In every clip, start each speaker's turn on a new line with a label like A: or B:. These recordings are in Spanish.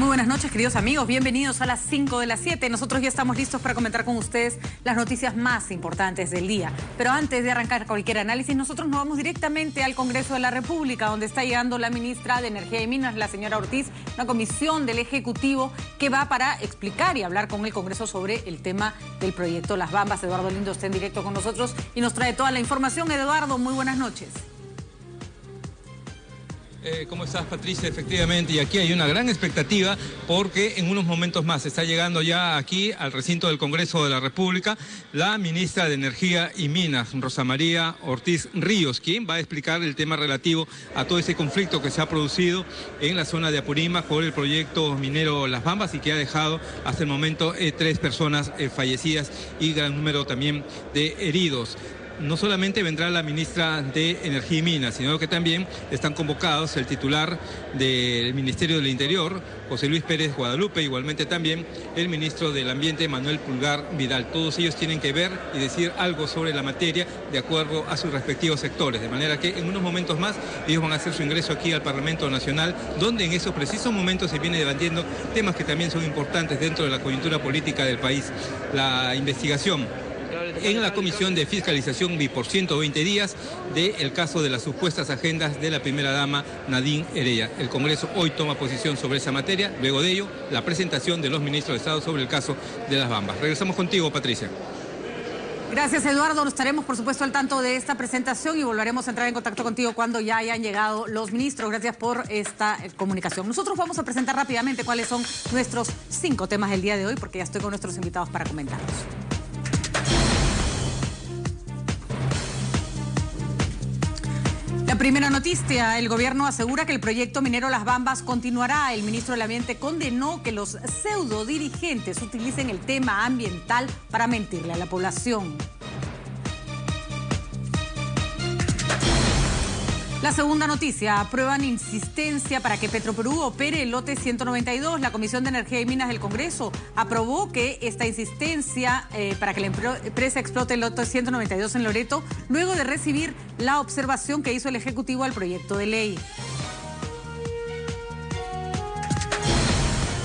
A: Muy buenas noches, queridos amigos. Bienvenidos a las 5 de las 7. Nosotros ya estamos listos para comentar con ustedes las noticias más importantes del día. Pero antes de arrancar cualquier análisis, nosotros nos vamos directamente al Congreso de la República, donde está llegando la ministra de Energía y Minas, la señora Ortiz, una comisión del Ejecutivo que va para explicar y hablar con el Congreso sobre el tema del proyecto Las Bambas. Eduardo Lindo está en directo con nosotros y nos trae toda la información. Eduardo, muy buenas noches.
B: ¿Cómo estás, Patricia? Efectivamente, y aquí hay una gran expectativa porque en unos momentos más está llegando ya aquí al recinto del Congreso de la República la ministra de Energía y Minas, Rosa María Ortiz Ríos, quien va a explicar el tema relativo a todo ese conflicto que se ha producido en la zona de Apurímac por el proyecto minero Las Bambas y que ha dejado hasta el momento 3 personas fallecidas y gran número también de heridos. No solamente vendrá la ministra de Energía y Minas, sino que también están convocados el titular del Ministerio del Interior, José Luis Pérez Guadalupe, igualmente también el ministro del Ambiente, Manuel Pulgar Vidal. Todos ellos tienen que ver y decir algo sobre la materia de acuerdo a sus respectivos sectores, de manera que en unos momentos más ellos van a hacer su ingreso aquí al Parlamento Nacional, donde en esos precisos momentos se viene debatiendo temas que también son importantes dentro de la coyuntura política del país. La investigación en la Comisión de Fiscalización por 120 días del caso de las supuestas agendas de la primera dama Nadine Heredia. El Congreso hoy toma posición sobre esa materia, luego de ello la presentación de los ministros de Estado sobre el caso de Las Bambas. Regresamos contigo, Patricia.
A: Gracias, Eduardo. Estaremos, por supuesto, al tanto de esta presentación y volveremos a entrar en contacto contigo cuando ya hayan llegado los ministros. Gracias por esta comunicación. Nosotros vamos a presentar rápidamente cuáles son nuestros 5 temas del día de hoy, porque ya estoy con nuestros invitados para comentarlos. La primera noticia, el gobierno asegura que el proyecto minero Las Bambas continuará. El ministro del Ambiente condenó que los pseudo dirigentes utilicen el tema ambiental para mentirle a la población. La segunda noticia, aprueban insistencia para que Petroperú opere el lote 192. La Comisión de Energía y Minas del Congreso aprobó que esta insistencia para que la empresa explote el lote 192 en Loreto, luego de recibir la observación que hizo el Ejecutivo al proyecto de ley.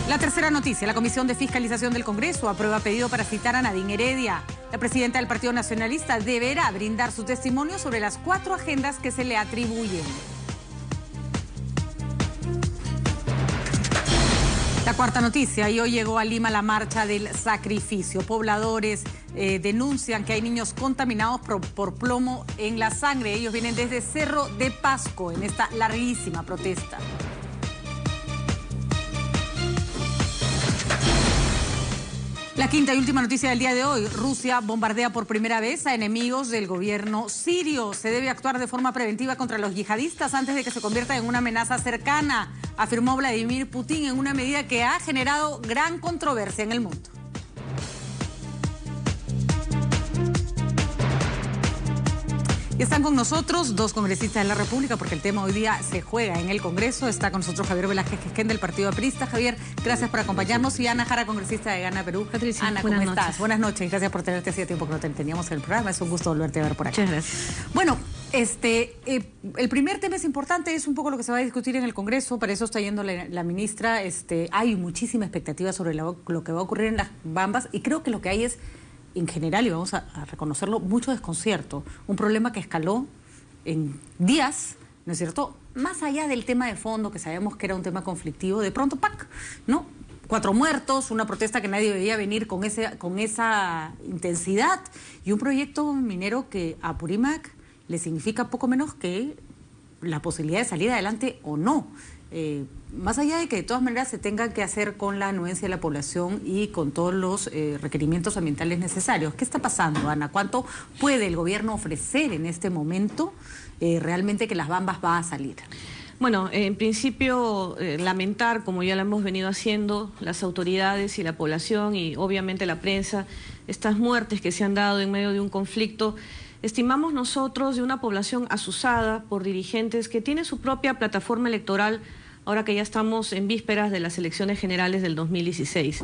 A: La tercera noticia, la Comisión de Fiscalización del Congreso aprueba pedido para citar a Nadine Heredia. La presidenta del Partido Nacionalista deberá brindar su testimonio sobre las 4 agendas que se le atribuyen. La cuarta noticia, y hoy llegó a Lima la marcha del sacrificio. Pobladores denuncian que hay niños contaminados por plomo en la sangre. Ellos vienen desde Cerro de Pasco en esta larguísima protesta. La quinta y última noticia del día de hoy. Rusia bombardea por primera vez a enemigos del gobierno sirio. Se debe actuar de forma preventiva contra los yihadistas antes de que se convierta en una amenaza cercana, afirmó Vladimir Putin en una medida que ha generado gran controversia en el mundo. Y están con nosotros 2 congresistas de la República, porque el tema hoy día se juega en el Congreso. Está con nosotros Javier Velázquez Quisquén del Partido Aprista. Javier, gracias por acompañarnos. Y Ana Jara, congresista de Gana Perú.
C: Patricia,
A: Ana, ¿cómo estás? Buenas noches. Gracias por tenerte. Hacía tiempo que no te teníamos en el programa. Es un gusto volverte a ver por acá.
C: Muchas gracias.
A: Bueno, el primer tema es importante, es un poco lo que se va a discutir en el Congreso. Para eso está yendo la ministra. Hay muchísima expectativa sobre lo que va a ocurrir en Las Bambas. Y creo que lo que hay es, en general, y vamos a reconocerlo, mucho desconcierto. Un problema que escaló en días, ¿no es cierto? Más allá del tema de fondo, que sabemos que era un tema conflictivo, de pronto, ¡pac!, ¿no? 4 muertos, una protesta que nadie veía venir con esa intensidad, y un proyecto minero que a Apurímac le significa poco menos que la posibilidad de salir adelante o no. Más allá de que de todas maneras se tenga que hacer con la anuencia de la población y con todos los requerimientos ambientales necesarios. ¿Qué está pasando, Ana? ¿Cuánto puede el gobierno ofrecer en este momento realmente que Las Bambas va a salir?
C: Bueno, en principio lamentar, como ya lo hemos venido haciendo, las autoridades y la población y obviamente la prensa, estas muertes que se han dado en medio de un conflicto. Estimamos nosotros de una población asusada por dirigentes que tienen su propia plataforma electoral, ahora que ya estamos en vísperas de las elecciones generales del 2016.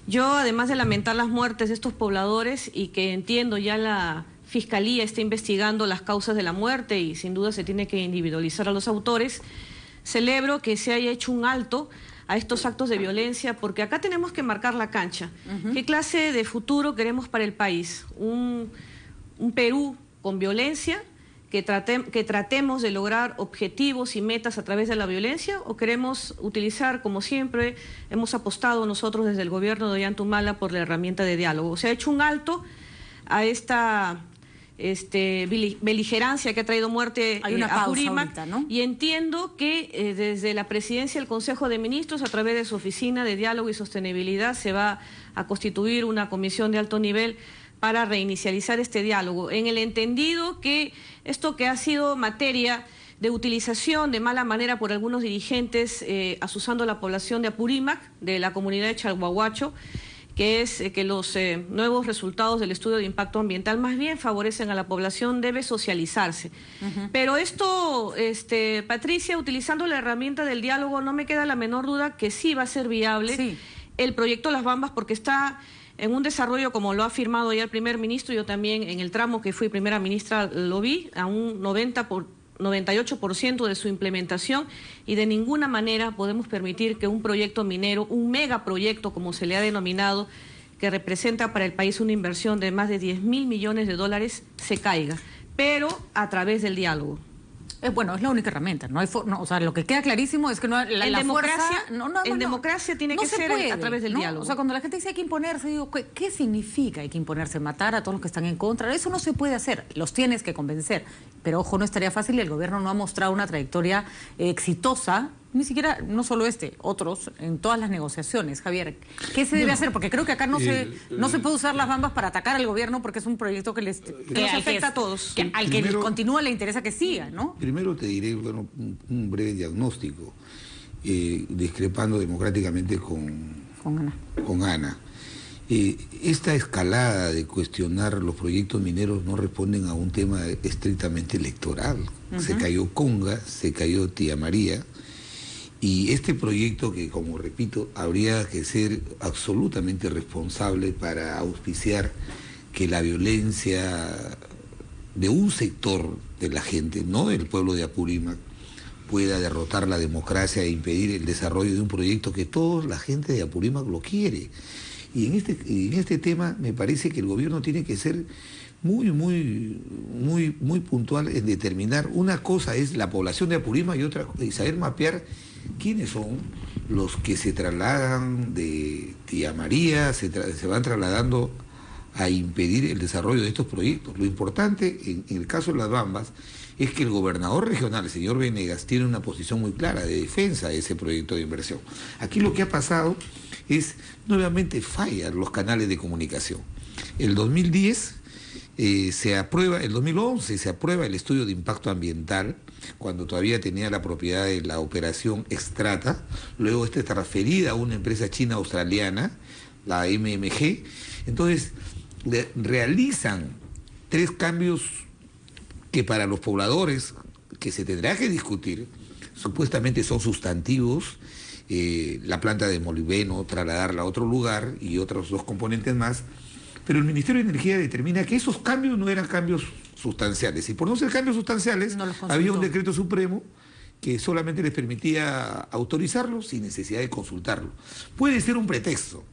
C: Yo, además de lamentar las muertes de estos pobladores y que entiendo ya la Fiscalía está investigando las causas de la muerte y sin duda se tiene que individualizar a los autores, celebro que se haya hecho un alto a estos actos de violencia, porque acá tenemos que marcar la cancha. ¿Qué clase de futuro queremos para el país? ¿Un Perú con violencia, que tratemos de lograr objetivos y metas a través de la violencia, o queremos utilizar, como siempre hemos apostado nosotros desde el gobierno de Ollanta por la herramienta de diálogo? Se ha hecho un alto a esta beligerancia que ha traído muerte a Apurímac, ahorita, ¿no? Y entiendo que desde la presidencia del Consejo de Ministros, a través de su oficina de diálogo y sostenibilidad, se va a constituir una comisión de alto nivel para reinicializar este diálogo, en el entendido que esto que ha sido materia de utilización de mala manera por algunos dirigentes asusando a la población de Apurímac, de la comunidad de Chalhuahuacho, que es que los nuevos resultados del estudio de impacto ambiental más bien favorecen a la población, debe socializarse. Pero esto, Patricia, utilizando la herramienta del diálogo, no me queda la menor duda que sí va a ser viable el proyecto Las Bambas, porque está en un desarrollo, como lo ha afirmado ya el primer ministro. Yo también en el tramo que fui primera ministra lo vi, a un 98% de su implementación, y de ninguna manera podemos permitir que un proyecto minero, un megaproyecto como se le ha denominado, que representa para el país una inversión de más de 10.000 millones de dólares, se caiga, pero a través del diálogo.
A: Bueno, es la única herramienta. No hay o sea, lo que queda clarísimo es que no la democracia,
C: democracia tiene que ser a través del diálogo.
A: O sea, cuando la gente dice hay que imponerse, digo, ¿qué significa hay que imponerse? Matar a todos los que están en contra. Eso no se puede hacer. Los tienes que convencer. Pero ojo, no estaría fácil, y el gobierno no ha mostrado una trayectoria exitosa, ni siquiera, no solo otros, en todas las negociaciones. Javier, ¿qué se debe hacer? Porque creo que acá no se puede usar Las Bambas para atacar al gobierno, porque es un proyecto que nos afecta a todos. Al que continúa le interesa que siga, ¿no?
D: Primero te diré, bueno, un breve diagnóstico, discrepando democráticamente con Ana. Esta escalada de cuestionar los proyectos mineros no responden a un tema estrictamente electoral. Se cayó Conga, se cayó Tía María, y este proyecto, que, como repito, habría que ser absolutamente responsable para auspiciar que la violencia de un sector de la gente, no del pueblo de Apurímac, pueda derrotar la democracia e impedir el desarrollo de un proyecto que toda la gente de Apurímac lo quiere. Y en este tema me parece que el gobierno tiene que ser muy puntual en determinar. Una cosa es la población de Apurímac y otra, y saber mapear quiénes son los que se trasladan de Tía María, se van trasladando a impedir el desarrollo de estos proyectos. Lo importante en el caso de Las Bambas es que el gobernador regional, el señor Venegas, tiene una posición muy clara de defensa de ese proyecto de inversión. Aquí lo que ha pasado es, nuevamente fallan los canales de comunicación. El 2010 se aprueba, el 2011 se aprueba el estudio de impacto ambiental, cuando todavía tenía la propiedad de la operación Extrata. Luego esta está transferida a una empresa china-australiana, la MMG. Entonces realizan 3 cambios que para los pobladores, que se tendrá que discutir, supuestamente son sustantivos. La planta de molibdeno, trasladarla a otro lugar y otros 2 componentes más, pero el Ministerio de Energía determina que esos cambios no eran cambios sustanciales, y por no ser cambios sustanciales había un decreto supremo que solamente les permitía autorizarlo sin necesidad de consultarlo. Puede ser un pretexto,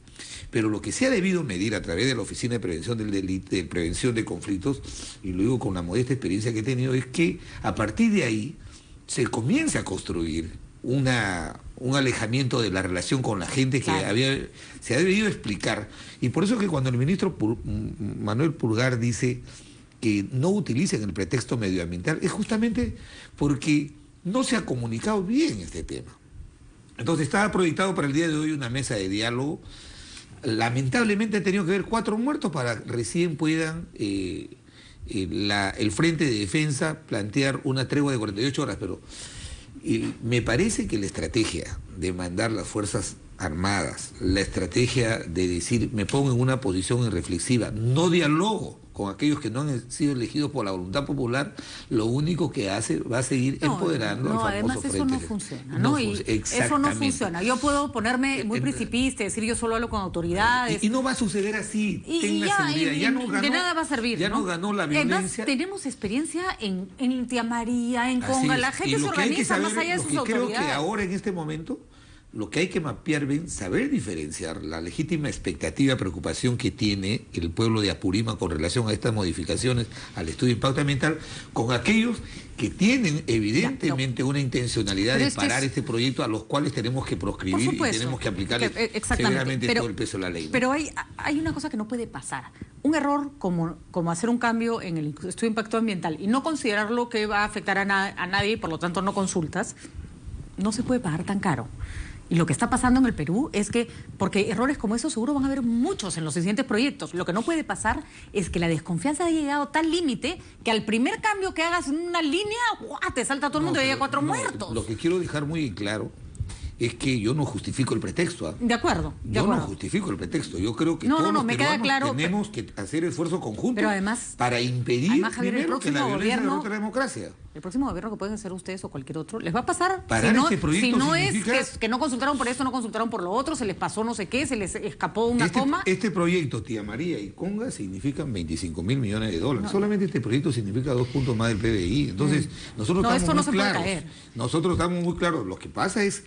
D: pero lo que se ha debido medir a través de la Oficina de Prevención del Delito, de Prevención de Conflictos, y luego con la modesta experiencia que he tenido, es que a partir de ahí se comienza a construir un alejamiento de la relación con la gente que se ha debido explicar. Y por eso que cuando el ministro Manuel Pulgar dice que no utilicen el pretexto medioambiental, es justamente porque no se ha comunicado bien este tema. Entonces estaba proyectado para el día de hoy una mesa de diálogo. Lamentablemente han tenido que haber 4 muertos para recién puedan el Frente de Defensa plantear una tregua de 48 horas, pero me parece que la estrategia de mandar las Fuerzas Armadas, la estrategia de decir me pongo en una posición irreflexiva, no dialogo con aquellos que no han sido elegidos por la voluntad popular, lo único que hace va a seguir empoderando al famoso
A: además eso
D: frente.
A: No funciona, ¿no? Eso no funciona. Yo puedo ponerme muy principista, decir yo solo hablo con autoridades.
D: Y no va a suceder así. Ya no ganó,
A: de nada va a servir.
D: Ya no ganó la violencia.
A: Además, tenemos experiencia en Tía María, en Conga. La gente se organiza más allá de sus autoridades.
D: Creo que ahora en este momento lo que hay que mapear bien, saber diferenciar la legítima expectativa, preocupación que tiene el pueblo de Apurímac con relación a estas modificaciones al estudio de impacto ambiental, con aquellos que tienen evidentemente una intencionalidad de parar este proyecto, a los cuales tenemos que proscribir y tenemos que aplicarle severamente todo el peso de la ley, ¿no?
A: Pero hay una cosa que no puede pasar. Un error como hacer un cambio en el estudio de impacto ambiental y no considerarlo que va a afectar a nadie y por lo tanto no consultas, no se puede pagar tan caro. Y lo que está pasando en el Perú es que, porque errores como esos seguro van a haber muchos en los siguientes proyectos, lo que no puede pasar es que la desconfianza haya llegado a tal límite que al primer cambio que hagas en una línea, ¡guau!, te salta todo el mundo y hay 4 muertos.
D: Lo que quiero dejar muy claro es que yo no justifico el pretexto.
A: De acuerdo.
D: Yo no justifico el pretexto. Yo creo que todos los peruanos tenemos que hacer esfuerzo conjunto para impedir primero que la violencia derrote la democracia.
A: El próximo gobierno que pueden hacer ustedes o cualquier otro, les va a pasar.
D: Si no
A: es que no consultaron por esto, no consultaron por lo otro, se les pasó no sé qué, se les escapó una coma.
D: Este proyecto, Tía María y Conga, significan 25.000 millones de dólares. Solamente este proyecto significa 2 puntos más del PBI. Entonces, nosotros estamos muy claros. Nosotros estamos muy claros. Lo que pasa es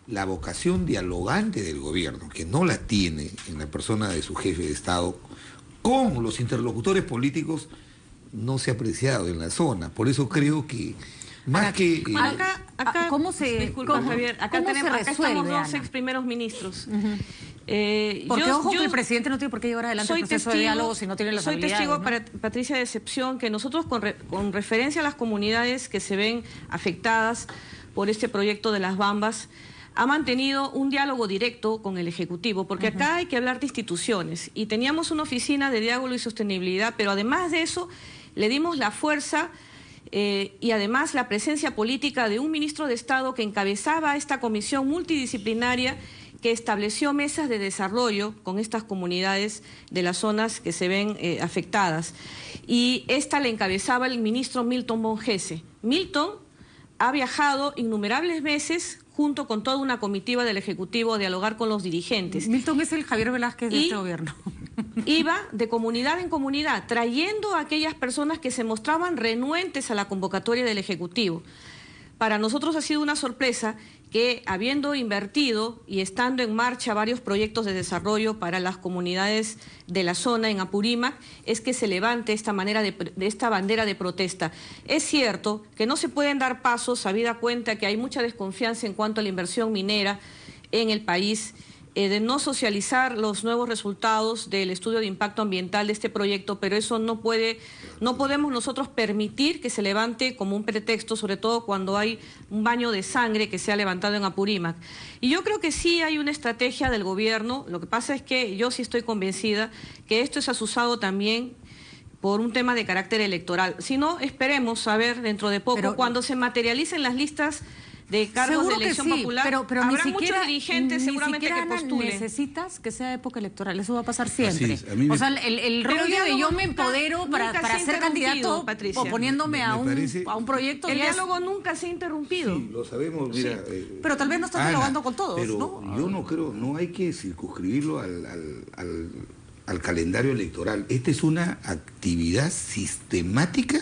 D: la vocación dialogante del gobierno, que no la tiene en la persona de su jefe de Estado, con los interlocutores políticos, no se ha apreciado en la zona. Por eso creo que más que...
C: Acá,
A: ¿cómo se...
C: Disculpa, Javier, acá estamos 2 ex primeros ministros.
A: Porque ojo que el presidente no tiene por qué llevar adelante el proceso de diálogo si no tiene las habilidades.
C: Soy testigo, para Patricia, de excepción, que nosotros con referencia a las comunidades que se ven afectadas por este proyecto de las Bambas, ha mantenido un diálogo directo con el Ejecutivo, porque acá hay que hablar de instituciones, y teníamos una oficina de diálogo y sostenibilidad, pero además de eso le dimos la fuerza y además la presencia política de un ministro de Estado que encabezaba esta comisión multidisciplinaria que estableció mesas de desarrollo con estas comunidades de las zonas que se ven afectadas, y esta la encabezaba el ministro Milton Monjese. Milton ha viajado innumerables veces junto con toda una comitiva del Ejecutivo a dialogar con los dirigentes.
A: Milton es el Javier Velázquez de este gobierno.
C: Iba de comunidad en comunidad, trayendo a aquellas personas que se mostraban renuentes a la convocatoria del Ejecutivo. Para nosotros ha sido una sorpresa que, habiendo invertido y estando en marcha varios proyectos de desarrollo para las comunidades de la zona en Apurímac, es que se levante esta bandera de protesta. Es cierto que no se pueden dar pasos, habida cuenta que hay mucha desconfianza en cuanto a la inversión minera en el país, de no socializar los nuevos resultados del estudio de impacto ambiental de este proyecto, pero eso no podemos nosotros permitir que se levante como un pretexto, sobre todo cuando hay un baño de sangre que se ha levantado en Apurímac. Y yo creo que sí hay una estrategia del gobierno. Lo que pasa es que yo sí estoy convencida que esto es asusado también por un tema de carácter electoral. Si no, esperemos a ver dentro de poco, cuando se materialicen las listas de cargos de elección popular,
A: pero
C: habrá muchos dirigentes seguramente que postulen.
A: Necesitas que sea época electoral, eso va a pasar siempre.
D: O
A: sea, el rollo de yo me empodero para ser candidato, Patricia, oponiéndome a un proyecto.
C: El diálogo nunca se ha interrumpido.
D: Sí, lo sabemos, mira.
A: Pero tal vez no estás dialogando con todos,
D: pero
A: ¿no?
D: Yo no creo, no hay que circunscribirlo al calendario electoral. Esta es una actividad sistemática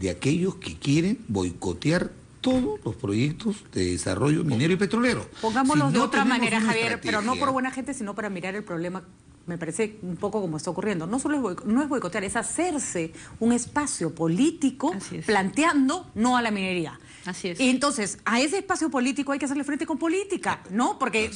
D: de aquellos que quieren boicotear todos los proyectos de desarrollo minero y petrolero.
A: Pongámoslo de otra manera, Javier, pero no por buena gente, sino para mirar el problema. Me parece un poco como está ocurriendo. No solo no es boicotear, es hacerse un espacio político planteando no a la minería.
C: Así es.
A: Y entonces, a ese espacio político hay que hacerle frente con política, ¿no? Porque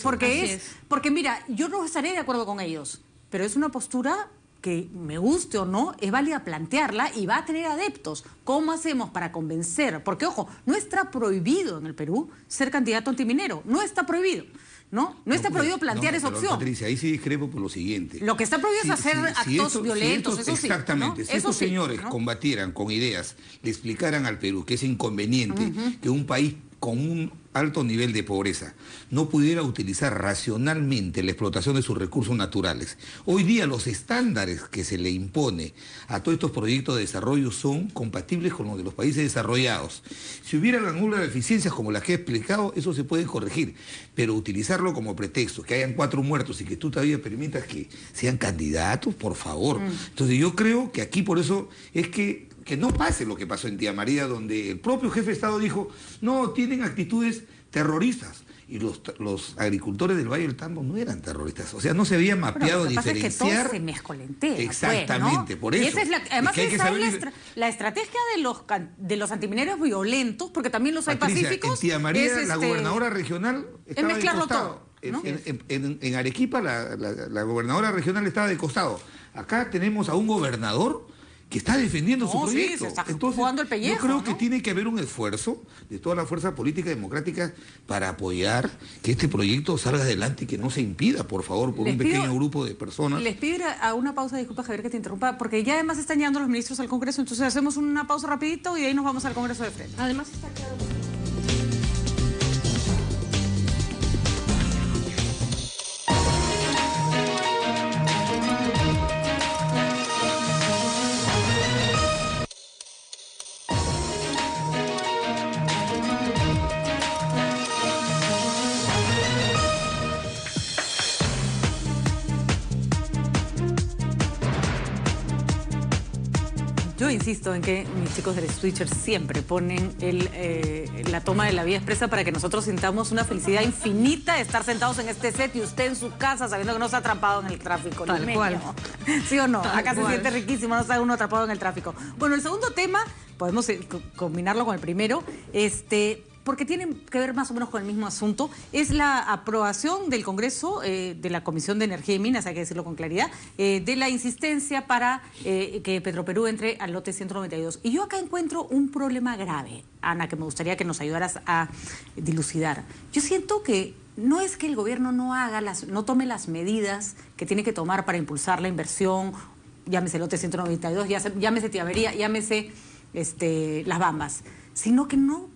A: mira, yo no estaré de acuerdo con ellos, pero es una postura que me guste o no, es válida plantearla y va a tener adeptos. ¿Cómo hacemos para convencer? Porque, ojo, no está prohibido en el Perú ser candidato antiminero. No está prohibido, ¿no? No está prohibido plantear esa opción.
D: Patricia, ahí sí discrepo por lo siguiente.
A: Lo que está prohibido es hacer actos violentos, eso sí.
D: Exactamente. Si estos señores combatieran con ideas, le explicaran al Perú que es inconveniente que un país con un alto nivel de pobreza no pudiera utilizar racionalmente la explotación de sus recursos naturales. Hoy día los estándares que se le impone a todos estos proyectos de desarrollo son compatibles con los de los países desarrollados. Si hubiera algunas deficiencias como las que he explicado, eso se puede corregir, pero utilizarlo como pretexto, que hayan 4 muertos y que tú todavía permitas que sean candidatos, por favor. Entonces yo creo que aquí por eso es que no pase lo que pasó en Tía María, donde el propio jefe de Estado dijo, no, tienen actitudes terroristas. y los agricultores del Valle del Tambo no eran terroristas. O sea, no se había mapeado diferenciar.
A: Es que todo se mezcolentea.
D: Exactamente,
A: ¿no?
D: por eso.
A: Y esa es además esa es la estrategia de los antimineros violentos, porque también los hay pacíficos.
D: En Tía María, la gobernadora regional estaba de costado.
A: Todo, ¿no?
D: En Arequipa, la gobernadora regional estaba de costado. Acá tenemos a un gobernador que está defendiendo su proyecto.
A: Sí, se está jugando el pellejo,
D: yo creo que tiene que haber un esfuerzo de toda la fuerza política democrática para apoyar que este proyecto salga adelante y que no se impida, por favor, por un pequeño grupo de personas.
A: Les pido a una pausa, disculpa Javier que te interrumpa, porque ya además están llegando los ministros al Congreso, entonces hacemos una pausa rapidito y de ahí nos vamos al Congreso de frente.
C: Además está claro.
A: Yo insisto en que mis chicos del Switcher siempre ponen la toma de la vía expresa para que nosotros sintamos una felicidad infinita de estar sentados en este set y usted en su casa sabiendo que no se ha atrapado en el tráfico.
C: Tal cual.
A: ¿Sí o no?
C: Tal
A: Acá
C: cual.
A: se siente riquísimo, no está uno atrapado en el tráfico. Bueno, el segundo tema, podemos combinarlo con el primero, porque tienen que ver más o menos con el mismo asunto, es la aprobación del Congreso, de la Comisión de Energía y Minas, hay que decirlo con claridad, de la insistencia para que Petroperú entre al lote 192. Y yo acá encuentro un problema grave, Ana, que me gustaría que nos ayudaras a dilucidar. Yo siento que no es que el gobierno no tome las medidas que tiene que tomar para impulsar la inversión, llámese lote 192, llámese Tía María, llámese Las Bambas, sino que no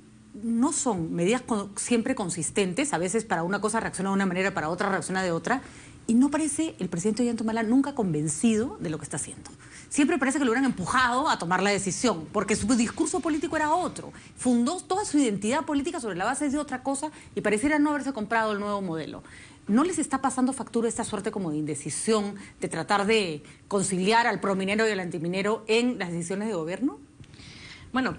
A: son medidas siempre consistentes, a veces para una cosa reacciona de una manera, para otra reacciona de otra, y no parece el presidente Ollanta nunca convencido de lo que está haciendo. Siempre parece que lo hubieran empujado a tomar la decisión, porque su discurso político era otro. Fundó toda su identidad política sobre la base de otra cosa y pareciera no haberse comprado el nuevo modelo. ¿No les está pasando factura esta suerte como de indecisión, de tratar de conciliar al prominero y al antiminero en las decisiones de gobierno?
C: Bueno,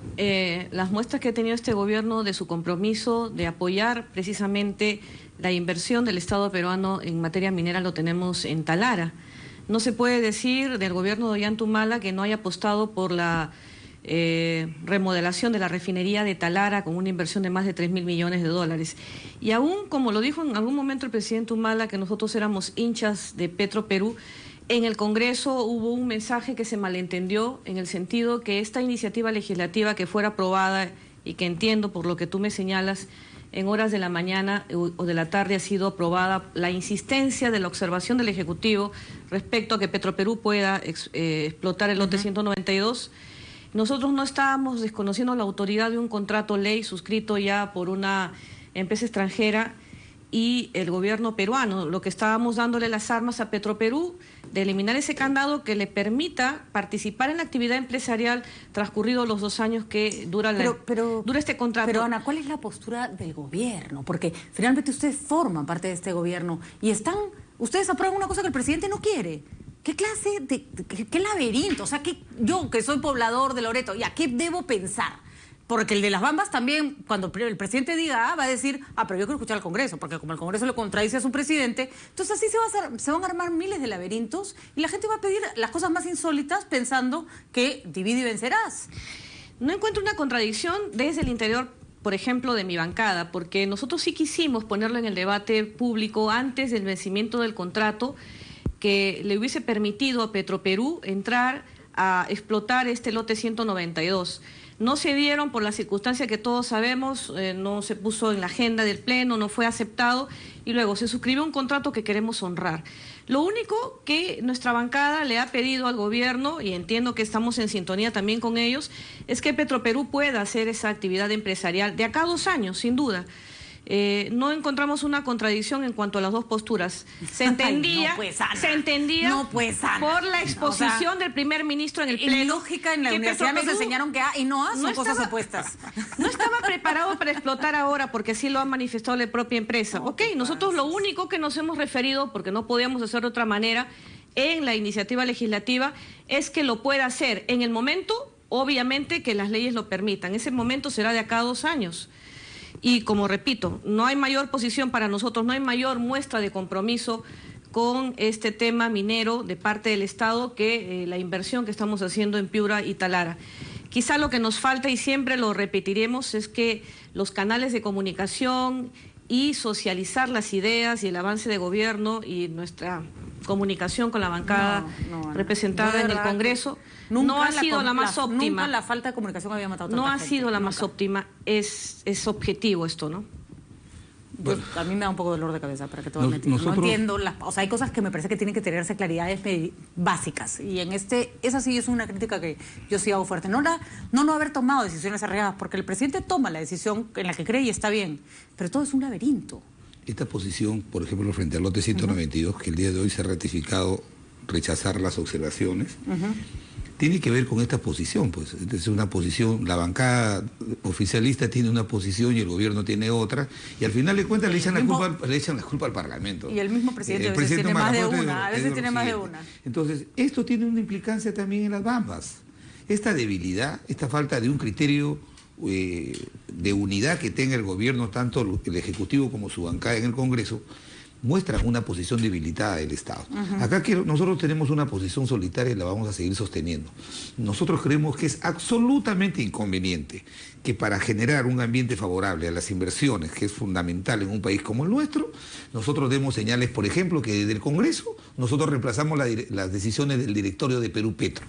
C: las muestras que ha tenido este gobierno de su compromiso de apoyar precisamente la inversión del Estado peruano en materia minera lo tenemos en Talara. No se puede decir del gobierno de Ollanta que no haya apostado por la remodelación de la refinería de Talara con una inversión de más de 3.000 millones de dólares. Y aún, como lo dijo en algún momento el presidente Humala, que nosotros éramos hinchas de Petroperú, en el Congreso hubo un mensaje que se malentendió en el sentido que esta iniciativa legislativa que fuera aprobada y que entiendo por lo que tú me señalas en horas de la mañana o de la tarde ha sido aprobada la insistencia de la observación del Ejecutivo respecto a que Petroperú pueda explotar el lote 192. Nosotros no estábamos desconociendo la autoridad de un contrato ley suscrito ya por una empresa extranjera y el gobierno peruano. Lo que estábamos dándole las armas a Petroperú de eliminar ese candado que le permita participar en la actividad empresarial transcurridos los 2 años que dura este contrato.
A: Pero Ana, ¿cuál es la postura del gobierno? Porque finalmente ustedes forman parte de este gobierno y ustedes aprueban una cosa que el presidente no quiere. ¿Qué clase qué laberinto? O sea, yo que soy poblador de Loreto, ¿qué debo pensar? Porque el de Las Bambas también, cuando el presidente diga A, va a decir, pero yo quiero escuchar al Congreso, porque como el Congreso le contradice a su presidente, entonces así se van a armar miles de laberintos y la gente va a pedir las cosas más insólitas pensando que divide y vencerás.
C: No encuentro una contradicción desde el interior, por ejemplo, de mi bancada, porque nosotros sí quisimos ponerlo en el debate público antes del vencimiento del contrato que le hubiese permitido a Petroperú entrar a explotar este lote 192. No se dieron por la circunstancia que todos sabemos, no se puso en la agenda del Pleno, no fue aceptado y luego se suscribió un contrato que queremos honrar. Lo único que nuestra bancada le ha pedido al gobierno, y entiendo que estamos en sintonía también con ellos, es que Petroperú pueda hacer esa actividad empresarial de acá a 2 años, sin duda. No encontramos una contradicción en cuanto a las dos posturas. Se entendía, por la exposición del primer ministro en el Pleno.
A: En lógica, en la universidad nos enseñaron que A y no A son cosas opuestas.
C: No estaba preparado para explotar ahora porque así lo ha manifestado la propia empresa. Nosotros lo único que nos hemos referido, porque no podíamos hacer de otra manera, en la iniciativa legislativa, es que lo pueda hacer en el momento, obviamente, que las leyes lo permitan. Ese momento será de acá a 2 años. Y como repito, no hay mayor posición para nosotros, no hay mayor muestra de compromiso con este tema minero de parte del Estado que la inversión que estamos haciendo en Piura y Talara. Quizá lo que nos falta, y siempre lo repetiremos, es que los canales de comunicación y socializar las ideas y el avance de gobierno y nuestra comunicación con la bancada representada en el Congreso no ha sido la más óptima.
A: Nunca la falta de comunicación había matado tanta
C: No ha
A: gente,
C: sido la
A: nunca.
C: más óptima, es objetivo esto, ¿no?
A: Pues, a mí me da un poco de dolor de cabeza, para que te voy a mentir. No entiendo, o sea, hay cosas que me parece que tienen que tenerse claridades básicas. Y en esa sí es una crítica que yo sí hago fuerte. No haber tomado decisiones arriesgadas, porque el presidente toma la decisión en la que cree y está bien, pero todo es un laberinto.
D: Esta posición, por ejemplo, frente al lote 192, que el día de hoy se ha ratificado rechazar las observaciones, tiene que ver con esta posición, pues. Es una posición, la bancada oficialista tiene una posición y el gobierno tiene otra, y al final de cuentas le echan la culpa al Parlamento.
A: Y el mismo presidente a veces tiene más de una,
D: Entonces, esto tiene una implicancia también en las Bambas. Esta debilidad, esta falta de un criterio de unidad que tenga el gobierno, tanto el Ejecutivo como su bancada en el Congreso, muestra una posición debilitada del Estado. Acá nosotros tenemos una posición solitaria y la vamos a seguir sosteniendo. Nosotros creemos que es absolutamente inconveniente que para generar un ambiente favorable a las inversiones, que es fundamental en un país como el nuestro, nosotros demos señales, por ejemplo, que desde el Congreso nosotros reemplazamos las decisiones del directorio de Perú Petro.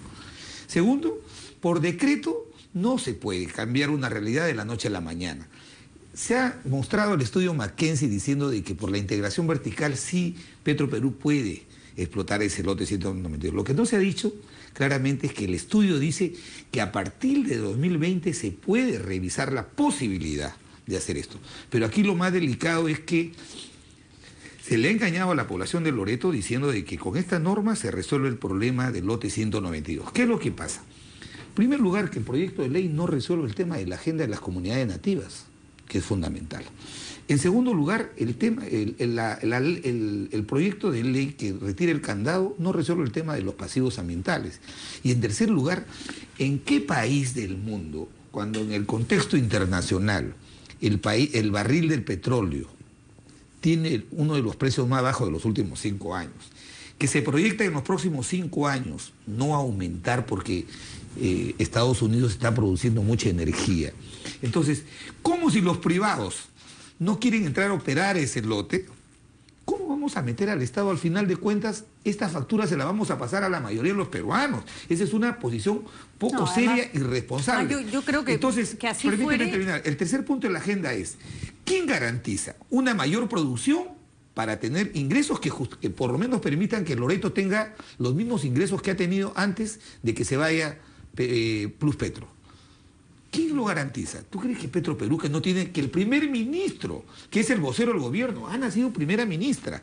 D: Segundo, por decreto no se puede cambiar una realidad de la noche a la mañana. Se ha mostrado el estudio McKinsey diciendo de que por la integración vertical sí Petroperú puede explotar ese lote 192. Lo que no se ha dicho claramente es que el estudio dice que a partir de 2020 se puede revisar la posibilidad de hacer esto. Pero aquí lo más delicado es que se le ha engañado a la población de Loreto diciendo de que con esta norma se resuelve el problema del lote 192. ¿Qué es lo que pasa? En primer lugar, que el proyecto de ley no resuelve el tema de la agenda de las comunidades nativas, que es fundamental. En segundo lugar, el proyecto de ley que retira el candado no resuelve el tema de los pasivos ambientales. Y en tercer lugar, ¿en qué país del mundo, cuando en el contexto internacional el barril del petróleo tiene uno de los precios más bajos de los últimos 5 años, que se proyecta en los próximos 5 años no aumentar porque Estados Unidos está produciendo mucha energía? Entonces, ¿cómo si los privados no quieren entrar a operar ese lote? ¿Cómo vamos a meter al Estado? Al final de cuentas, esta factura se la vamos a pasar a la mayoría de los peruanos. Esa es una posición poco seria y responsable.
A: Yo creo que,
D: entonces,
A: que así
D: permíteme terminar. El tercer punto de la agenda es, ¿quién garantiza una mayor producción para tener ingresos que por lo menos permitan que Loreto tenga los mismos ingresos que ha tenido antes de que se vaya Plus Petro? ¿Quién lo garantiza? ¿Tú crees que Petroperú, que no tiene, que el primer ministro, que es el vocero del gobierno, Ana ha sido primera ministra?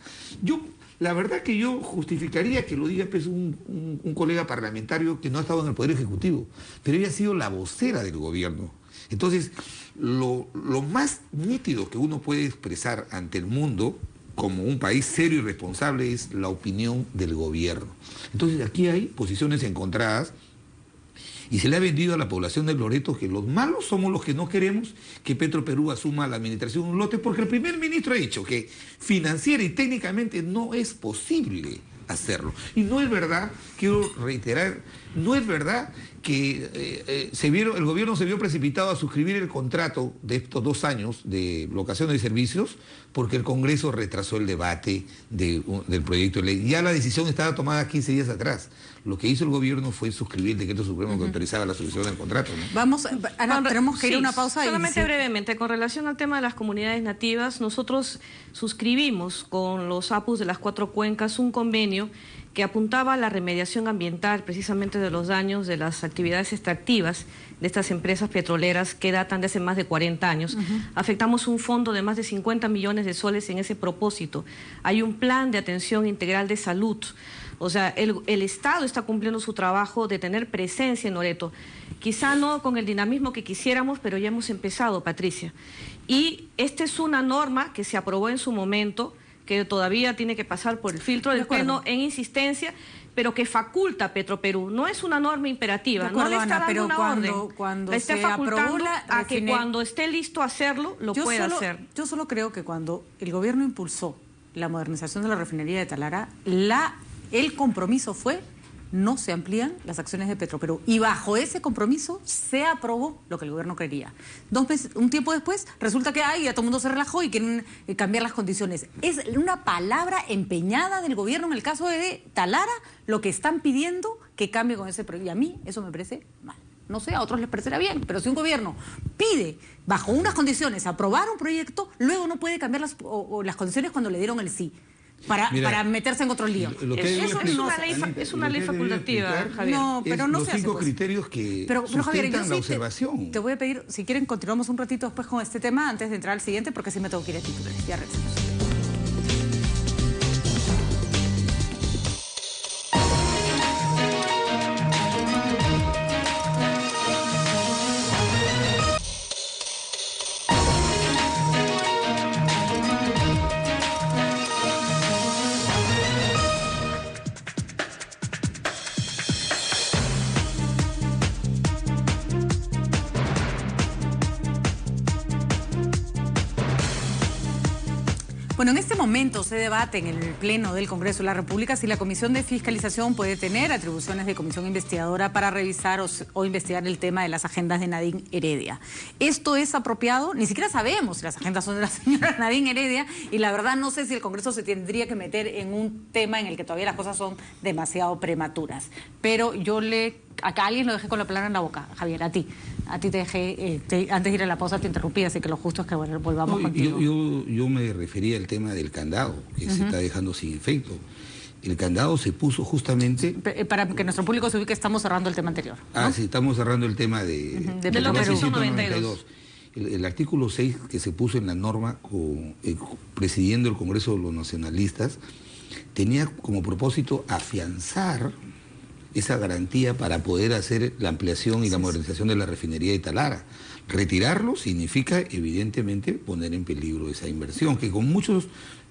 D: La verdad que yo justificaría que lo diga pues, un colega parlamentario que no ha estado en el Poder Ejecutivo, pero ella ha sido la vocera del gobierno. Entonces, lo más nítido que uno puede expresar ante el mundo como un país serio y responsable es la opinión del gobierno. Entonces, aquí hay posiciones encontradas. Y se le ha vendido a la población de Loreto que los malos somos los que no queremos que Petroperú asuma la administración de un lote, porque el primer ministro ha dicho que financiera y técnicamente no es posible hacerlo. Y no es verdad, quiero reiterar, no es verdad que el gobierno se vio precipitado a suscribir el contrato de estos 2 años de locación de servicios porque el Congreso retrasó el debate del proyecto de ley. Ya la decisión estaba tomada 15 días atrás. Lo que hizo el gobierno fue suscribir el decreto supremo que autorizaba la suscripción del contrato, ¿no?
A: Vamos, Ana, tenemos que ir a una pausa.
C: Solamente brevemente, con relación al tema de las comunidades nativas, nosotros suscribimos con los APUs de las 4 cuencas un convenio que apuntaba a la remediación ambiental precisamente de los daños de las actividades extractivas de estas empresas petroleras que datan de hace más de 40 años. Afectamos un fondo de más de 50 millones de soles en ese propósito. Hay un plan de atención integral de salud. O sea, el Estado está cumpliendo su trabajo de tener presencia en Loreto. Quizá no con el dinamismo que quisiéramos, pero ya hemos empezado, Patricia. Y esta es una norma que se aprobó en su momento, que todavía tiene que pasar por el filtro del Pleno en insistencia, pero que faculta a Petroperú. No es una norma imperativa, no le está dando una orden.
A: Cuando
C: le está facultando a que cuando esté listo a hacerlo, lo pueda hacer.
A: Yo solo creo que cuando el gobierno impulsó la modernización de la refinería de Talara, el compromiso fue: no se amplían las acciones de Petroperú. Y bajo ese compromiso se aprobó lo que el gobierno quería. Un tiempo después, resulta que ya todo el mundo se relajó y quieren cambiar las condiciones. Es una palabra empeñada del gobierno en el caso de Talara lo que están pidiendo que cambie con ese proyecto. Y a mí eso me parece mal. No sé, a otros les parecerá bien, pero si un gobierno pide, bajo unas condiciones, aprobar un proyecto, luego no puede cambiar las condiciones cuando le dieron el sí. Para meterse en otro lío.
C: Eso es una ley facultativa, Javier.
A: No, pero no
D: los
A: se hace,
D: 5
A: pues.
D: criterios que
A: pero Javier, yo
D: la observación.
A: Te voy a pedir, si quieren, continuamos un ratito después con este tema antes de entrar al siguiente, porque sí me tengo que ir a titulares. Ya regresamos. Bueno, en este momento se debate en el Pleno del Congreso de la República si la Comisión de Fiscalización puede tener atribuciones de comisión investigadora para revisar o investigar el tema de las agendas de Nadine Heredia. ¿Esto es apropiado? Ni siquiera sabemos si las agendas son de la señora Nadine Heredia, y la verdad no sé si el Congreso se tendría que meter en un tema en el que todavía las cosas son demasiado prematuras. Pero acá alguien lo dejé con la palabra en la boca, Javier, a ti te dejé, antes de ir a la pausa te interrumpí, así que lo justo es que volvamos contigo.
D: Yo me refería al tema del candado, que se está dejando sin efecto. El candado se puso justamente...
A: Para que nuestro público se ubique, estamos cerrando el tema anterior, ¿no?
D: Sí, estamos cerrando el tema de
C: la 192.
D: El artículo 6 que se puso en la norma, presidiendo el Congreso de los Nacionalistas, tenía como propósito afianzar esa garantía para poder hacer la ampliación y la modernización de la refinería de Talara. Retirarlo significa, evidentemente, poner en peligro esa inversión, que con muchos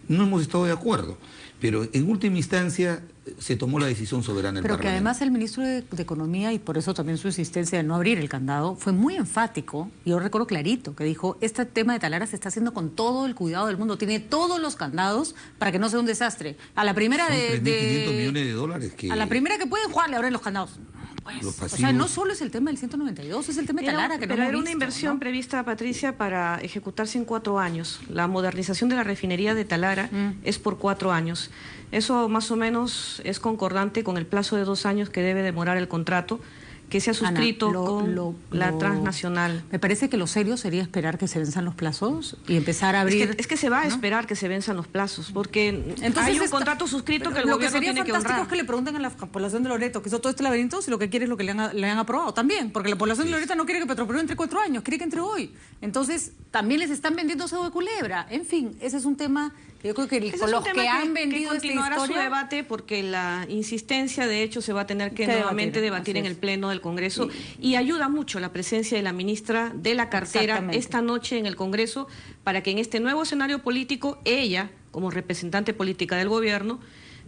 D: no hemos estado de acuerdo, pero en última instancia se tomó la decisión soberana del Parlamento.
A: Pero que además el ministro de Economía, y por eso también su insistencia de no abrir el candado, fue muy enfático, y yo recuerdo clarito, que dijo: este tema de Talara se está haciendo con todo el cuidado del mundo, tiene todos los candados para que no sea un desastre. A la primera
D: Son 3.500 millones de dólares que...
A: A la primera que pueden jugar, le abren los candados. Pues, o sea, no solo es el tema del 192, es el tema de Talara, que no hemos visto.
C: Pero era una inversión prevista, Patricia, para ejecutarse en 4 años. La modernización de la refinería de Talara es por 4 años. Eso más o menos es concordante con el plazo de 2 años que debe demorar el contrato que se ha suscrito con la transnacional.
A: Me parece que lo serio sería esperar que se venzan los plazos y empezar a abrir...
C: Es que se va a esperar que se venzan los plazos, porque entonces hay un contrato suscrito que el gobierno tiene que honrar. Lo que sería fantástico
A: es que le pregunten a la población de Loreto, que hizo todo este laberinto, si lo que quiere es lo que le han aprobado también, porque la población de Loreto no quiere que Petroperú entre 4 años, quiere que entre hoy. Entonces, también les están vendiendo ese de culebra. En fin, ese es un tema... Yo creo que con los que han vendido esta historia...
C: su debate, porque la insistencia, de hecho, se va a tener que nuevamente debatir en el Pleno del Congreso. Y ayuda mucho la presencia de la ministra de la cartera esta noche en el Congreso, para que en este nuevo escenario político, ella, como representante política del gobierno,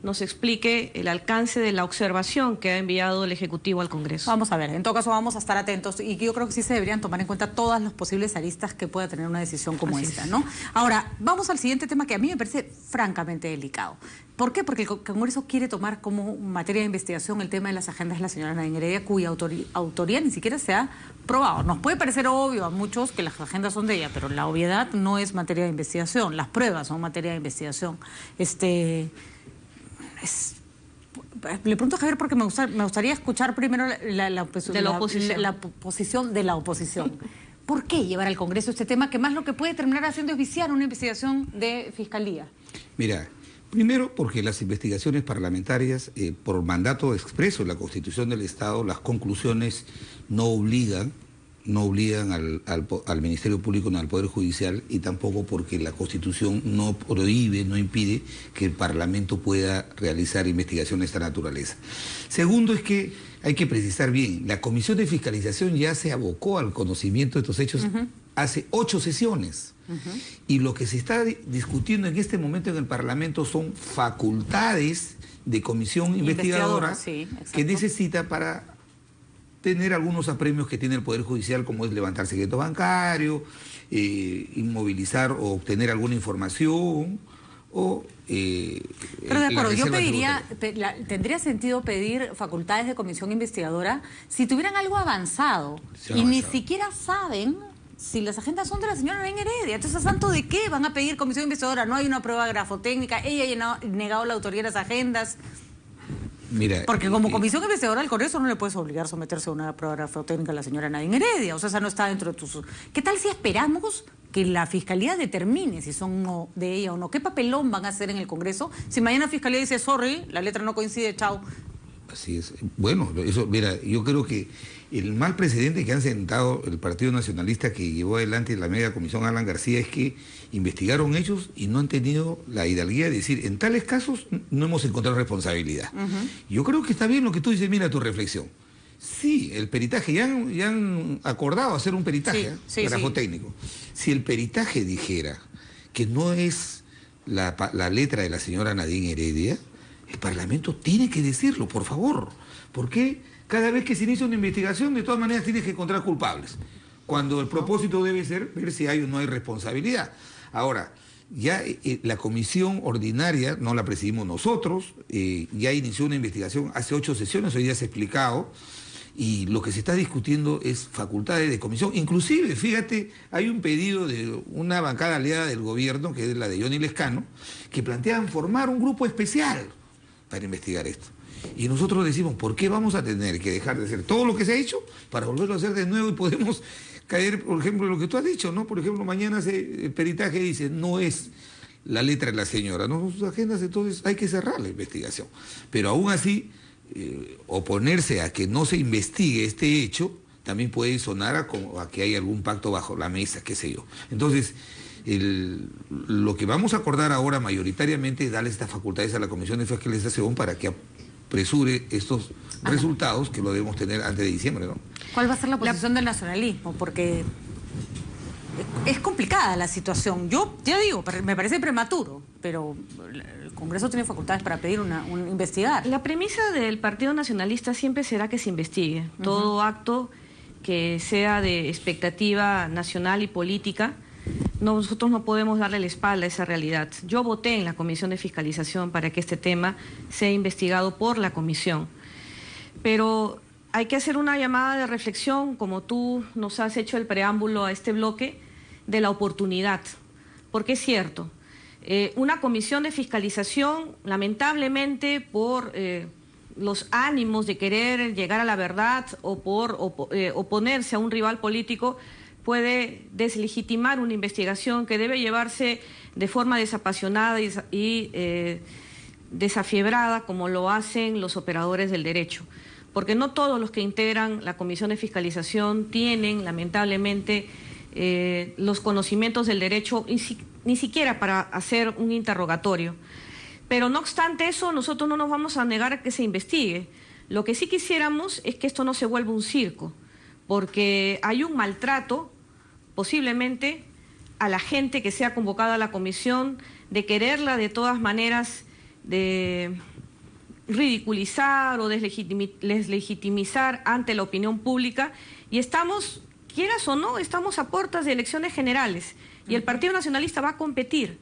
C: nos explique el alcance de la observación que ha enviado el Ejecutivo al Congreso.
A: Vamos a ver, en todo caso vamos a estar atentos, y yo creo que sí se deberían tomar en cuenta todas las posibles aristas que pueda tener una decisión como esta, ¿no? Ahora, vamos al siguiente tema que a mí me parece francamente delicado. ¿Por qué? Porque el Congreso quiere tomar como materia de investigación el tema de las agendas de la señora Nadine Heredia, cuya autoría ni siquiera se ha probado. Nos puede parecer obvio a muchos que las agendas son de ella, pero la obviedad no es materia de investigación, las pruebas son materia de investigación. Le pregunto a Javier porque me gustaría escuchar primero la posición de la oposición. ¿Por qué llevar al Congreso este tema que más lo que puede terminar haciendo es viciar una investigación de Fiscalía?
D: Mira, primero porque las investigaciones parlamentarias, por mandato expreso de la Constitución del Estado, las conclusiones no obligan al Ministerio Público ni al Poder Judicial, y tampoco porque la Constitución no prohíbe, no impide que el Parlamento pueda realizar investigaciones de esta naturaleza. Segundo es que hay que precisar bien, la Comisión de Fiscalización ya se abocó al conocimiento de estos hechos hace 8 sesiones. Y lo que se está discutiendo en este momento en el Parlamento son facultades de comisión investigadora
A: sí,
D: que necesita para tener algunos apremios que tiene el Poder Judicial, como es levantar secreto bancario, inmovilizar o obtener alguna información, o...
A: pero de acuerdo, yo pediría, tendría sentido pedir facultades de comisión investigadora si tuvieran algo avanzado, ni siquiera saben si las agendas son de la señora Nadine Heredia. Entonces, ¿santo de qué van a pedir comisión investigadora? No hay una prueba grafotécnica, ella ha negado la autoría de las agendas.
D: Mira,
A: porque como comisión investigadora del Congreso no le puedes obligar a someterse a una prueba grafotécnica a la señora Nadine Heredia. O sea, esa no está dentro de tus... ¿Qué tal si esperamos que la Fiscalía determine si son de ella o no? ¿Qué papelón van a hacer en el Congreso si mañana la Fiscalía dice, sorry, la letra no coincide, chao?
D: Así es. Bueno, eso, mira, yo creo que el mal precedente que han sentado el Partido Nacionalista que llevó adelante la media comisión Alan García es que investigaron hechos y no han tenido la hidalguía de decir, en tales casos no hemos encontrado responsabilidad. Yo creo que está bien lo que tú dices, mira tu reflexión. Sí, el peritaje, ya han acordado hacer un peritaje grafotécnico. Si el peritaje dijera que no es la letra de la señora Nadine Heredia, el Parlamento tiene que decirlo, por favor. ¿Por qué cada vez que se inicia una investigación, de todas maneras tienes que encontrar culpables? Cuando el propósito debe ser ver si hay o no hay responsabilidad. Ahora, ya la comisión ordinaria, no la presidimos nosotros, ya inició una investigación hace 8 sesiones, hoy ya se ha explicado, y lo que se está discutiendo es facultades de comisión. Inclusive, fíjate, hay un pedido de una bancada aliada del gobierno, que es la de Johnny Lescano, que plantean formar un grupo especial para investigar esto. Y nosotros decimos, ¿por qué vamos a tener que dejar de hacer todo lo que se ha hecho para volverlo a hacer de nuevo y podemos caer, por ejemplo, en lo que tú has dicho, ¿no? Por ejemplo, mañana el peritaje dice, no es la letra de la señora, ¿no? Sus agendas, entonces hay que cerrar la investigación. Pero aún así, oponerse a que no se investigue este hecho también puede sonar a que hay algún pacto bajo la mesa, qué sé yo. Entonces, lo que vamos a acordar ahora mayoritariamente es darle estas facultades a la Comisión de Fiscalización para que apresure estos resultados que lo debemos tener antes de diciembre, ¿no?
A: ¿Cuál va a ser la posición del nacionalismo? Porque es complicada la situación. Yo ya digo, me parece prematuro, pero el Congreso tiene facultades para pedir investigar.
C: La premisa del Partido Nacionalista siempre será que se investigue. Todo acto que sea de expectativa nacional y política, nosotros no podemos darle la espalda a esa realidad. Yo voté en la Comisión de Fiscalización para que este tema sea investigado por la Comisión. Pero hay que hacer una llamada de reflexión, como tú nos has hecho el preámbulo a este bloque, de la oportunidad. Porque es cierto, una comisión de fiscalización, lamentablemente por los ánimos de querer llegar a la verdad o por oponerse a un rival político, puede deslegitimar una investigación que debe llevarse de forma desapasionada y desafiebrada, como lo hacen los operadores del derecho. Porque no todos los que integran la Comisión de Fiscalización tienen, lamentablemente, los conocimientos del derecho, ni siquiera para hacer un interrogatorio. Pero no obstante eso, nosotros no nos vamos a negar a que se investigue. Lo que sí quisiéramos es que esto no se vuelva un circo, porque hay un maltrato, posiblemente, a la gente que sea convocada a la comisión, de quererla de todas maneras, de ridiculizar o deslegitimizar ante la opinión pública, y estamos, quieras o no, estamos a puertas de elecciones generales, y el Partido Nacionalista va a competir,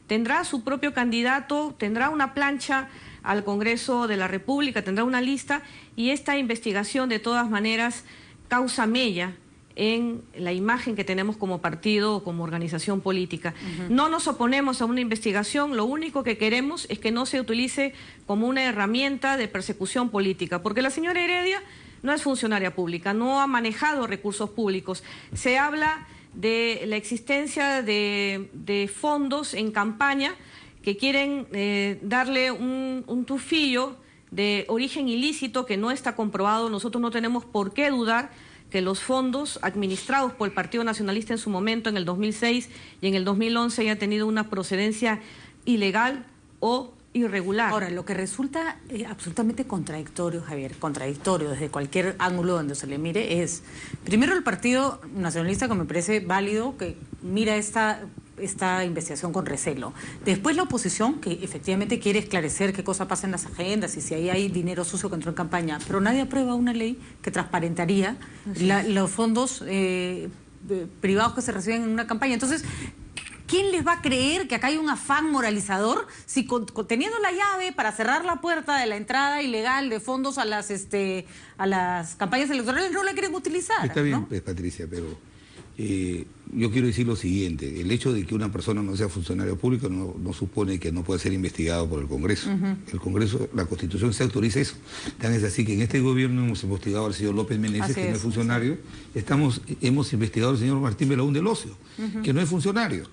C: tendrá su propio candidato, tendrá una plancha al Congreso de la República, tendrá una lista, y esta investigación de todas maneras causa mella en la imagen que tenemos como partido o como organización política. No nos oponemos a una investigación, lo único que queremos es que no se utilice como una herramienta de persecución política, porque la señora Heredia no es funcionaria pública, no ha manejado recursos públicos. Se habla de la existencia de fondos en campaña que quieren darle un tufillo de origen ilícito que no está comprobado. Nosotros no tenemos por qué dudar que los fondos administrados por el Partido Nacionalista en su momento, en el 2006 y en el 2011, hayan tenido una procedencia ilegal o irregular.
A: Ahora, lo que resulta absolutamente contradictorio, Javier, contradictorio desde cualquier ángulo donde se le mire es, primero el Partido Nacionalista, que me parece válido, que mira esta investigación con recelo. Después la oposición, que efectivamente quiere esclarecer qué cosa pasa en las agendas y si ahí hay dinero sucio que entró en campaña, pero nadie aprueba una ley que transparentaría los fondos privados que se reciben en una campaña. Entonces, ¿quién les va a creer que acá hay un afán moralizador si teniendo la llave para cerrar la puerta de la entrada ilegal de fondos a las campañas electorales no la quieren utilizar?
D: Está bien,
A: ¿no?
D: pues, Patricia, pero yo quiero decir lo siguiente. El hecho de que una persona no sea funcionario público no supone que no pueda ser investigado por el Congreso. El Congreso, la Constitución se autoriza eso. Tan es así que en este gobierno hemos investigado al señor López Meneses, que no es funcionario. Hemos investigado al señor Martín Belaúnde del Ocio, que no es funcionario.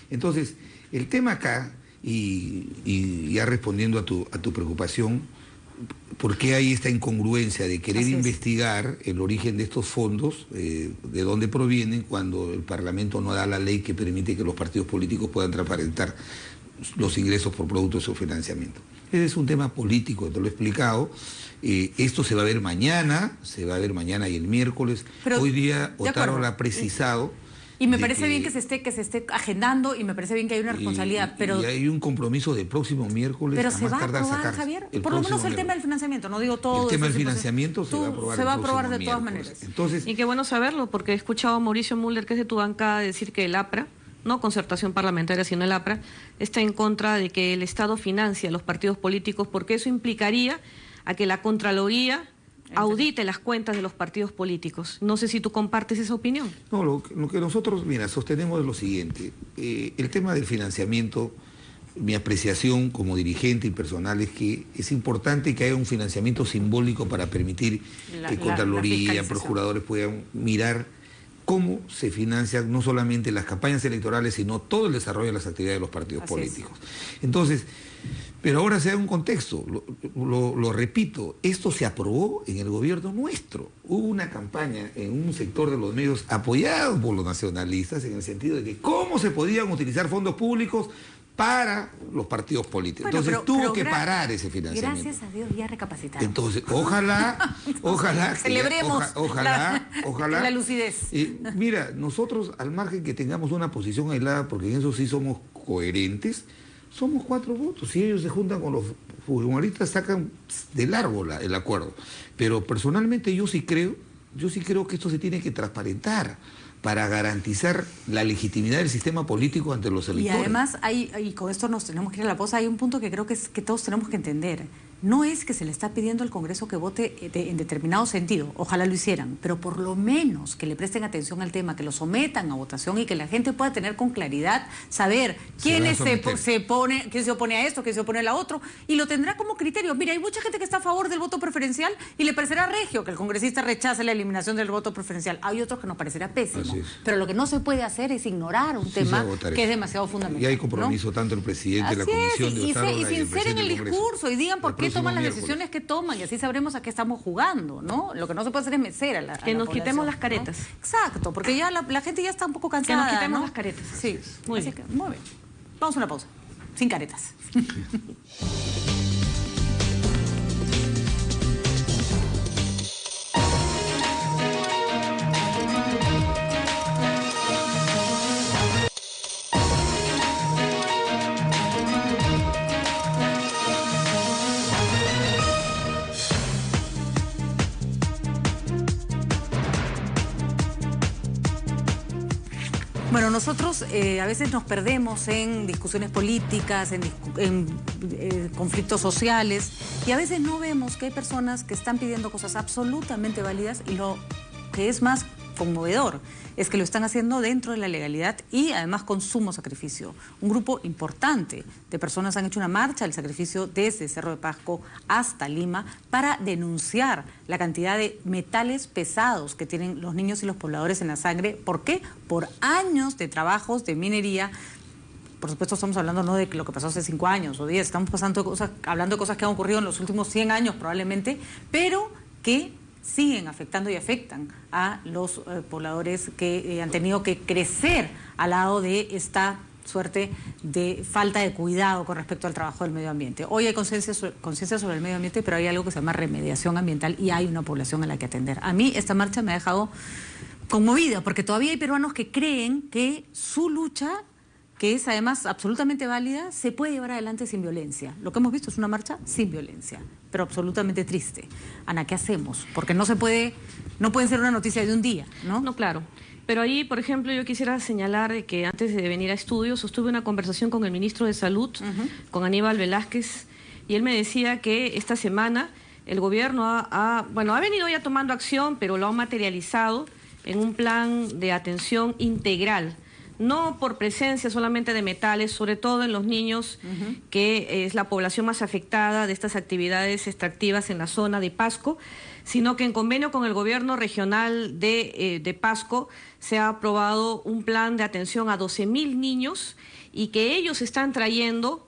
D: Entonces, el tema acá, y ya respondiendo a tu preocupación, ¿por qué hay esta incongruencia de querer investigar el origen de estos fondos, de dónde provienen, cuando el Parlamento no da la ley que permite que los partidos políticos puedan transparentar los ingresos por producto de su financiamiento? Ese es un tema político, te lo he explicado. Esto se va a ver mañana y el miércoles.
A: Pero,
D: hoy día Otaro lo ha precisado.
A: Y me parece bien que se esté agendando y me parece bien que hay una responsabilidad, pero...
D: Y hay un compromiso del próximo miércoles.
A: Pero se va a aprobar, Javier, por lo menos el tema del financiamiento, no digo todo...
D: El tema del financiamiento se va a aprobar.
A: Se va a aprobar de todas maneras.
D: Entonces,
C: y qué bueno saberlo, porque he escuchado a Mauricio Mulder, que es de tu bancada, decir que el APRA, no Concertación Parlamentaria, sino el APRA, está en contra de que el Estado financie a los partidos políticos, porque eso implicaría a que la Contraloría audite las cuentas de los partidos políticos. No sé si tú compartes esa opinión.
D: No, lo que nosotros, sostenemos es lo siguiente. El tema del financiamiento, mi apreciación como dirigente y personal es que es importante que haya un financiamiento simbólico para permitir que Contraloría, procuradores puedan mirar cómo se financian no solamente las campañas electorales, sino todo el desarrollo de las actividades de los partidos políticos. Entonces, pero ahora se da un contexto, lo repito, esto se aprobó en el gobierno nuestro. Hubo una campaña en un sector de los medios apoyado por los nacionalistas en el sentido de que cómo se podían utilizar fondos públicos para los partidos políticos.
A: Bueno,
D: entonces tuvo que parar ese financiamiento.
A: Gracias a Dios ya recapacitaron.
D: Entonces, ojalá
A: celebremos
D: ojalá
A: la lucidez.
D: Mira, nosotros al margen que tengamos una posición aislada, porque en eso sí somos coherentes, somos 4 votos. Si ellos se juntan con los fujimoristas, sacan del árbol el acuerdo. Pero personalmente yo sí creo que esto se tiene que transparentar para garantizar la legitimidad del sistema político ante los electores.
A: Y además, y con esto nos tenemos que ir a la pausa, hay un punto que creo que todos tenemos que entender. No es que se le está pidiendo al Congreso que vote en determinado sentido, ojalá lo hicieran, pero por lo menos que le presten atención al tema, que lo sometan a votación y que la gente pueda tener con claridad, saber quién se opone a esto, quién se opone a la otro, y lo tendrá como criterio. Mira, hay mucha gente que está a favor del voto preferencial y le parecerá regio que el congresista rechace la eliminación del voto preferencial. Hay otros que nos parecerá pésimo, pero lo que no se puede hacer es ignorar un tema que es demasiado fundamental.
D: Y hay compromiso, ¿no? Tanto el presidente, la comisión de Otaro,
A: y sinceren el discurso y digan por qué toman las
D: miércoles.
A: Decisiones que toman y así sabremos a qué estamos jugando, ¿no? Lo que no se puede hacer es mecer a la
C: que nos quitemos las caretas.
A: ¿No? Exacto, porque ya la gente ya está un poco cansada.
C: Que nos quitemos, ¿no?, las caretas.
A: Sí, muy bien. Muy bien. Vamos a una pausa, sin caretas. Bueno, nosotros a veces nos perdemos en discusiones políticas, en conflictos sociales, y a veces no vemos que hay personas que están pidiendo cosas absolutamente válidas, y lo que es más conmovedor es que lo están haciendo dentro de la legalidad y además con sumo sacrificio. Un grupo importante de personas han hecho una marcha del sacrificio desde Cerro de Pasco hasta Lima para denunciar la cantidad de metales pesados que tienen los niños y los pobladores en la sangre. ¿Por qué? Por años de trabajos de minería. Por supuesto estamos hablando no de lo que pasó hace 5 años o 10, estamos hablando de cosas que han ocurrido en los últimos 100 años probablemente, pero que siguen afectando y afectan a los pobladores que han tenido que crecer al lado de esta suerte de falta de cuidado con respecto al trabajo del medio ambiente. Hoy hay conciencia sobre el medio ambiente, pero hay algo que se llama remediación ambiental y hay una población a la que atender. A mí esta marcha me ha dejado conmovida, porque todavía hay peruanos que creen que su lucha, que es además absolutamente válida, se puede llevar adelante sin violencia. Lo que hemos visto es una marcha sin violencia, pero absolutamente triste. Ana, ¿qué hacemos? Porque no puede ser una noticia de un día, ¿no?
C: No, claro. Pero ahí, por ejemplo, yo quisiera señalar de que antes de venir a estudios sostuve una conversación con el ministro de Salud, con Aníbal Velázquez, y él me decía que esta semana el gobierno ha venido ya tomando acción, pero lo ha materializado en un plan de atención integral, no por presencia solamente de metales, sobre todo en los niños, que es la población más afectada de estas actividades extractivas en la zona de Pasco, sino que en convenio con el gobierno regional de Pasco se ha aprobado un plan de atención a 12.000 niños y que ellos están trayendo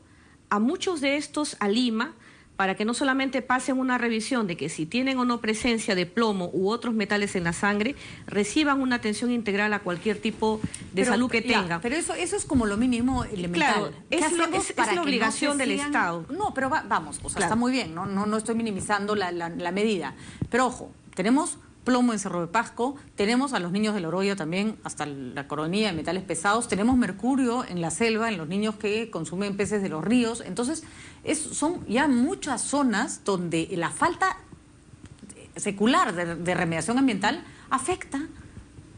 C: a muchos de estos a Lima para que no solamente pasen una revisión de que si tienen o no presencia de plomo u otros metales en la sangre, reciban una atención integral a cualquier tipo de salud que tengan.
A: Pero eso es como lo mínimo elemental.
C: Claro, es la obligación del Estado.
A: No, pero vamos, o sea, claro, está muy bien, no estoy minimizando la medida. Pero ojo, tenemos plomo en Cerro de Pasco, tenemos a los niños del Oroyo también, hasta la coronilla de metales pesados, tenemos mercurio en la selva, en los niños que consumen peces de los ríos. Entonces, son ya muchas zonas donde la falta secular de remediación ambiental afecta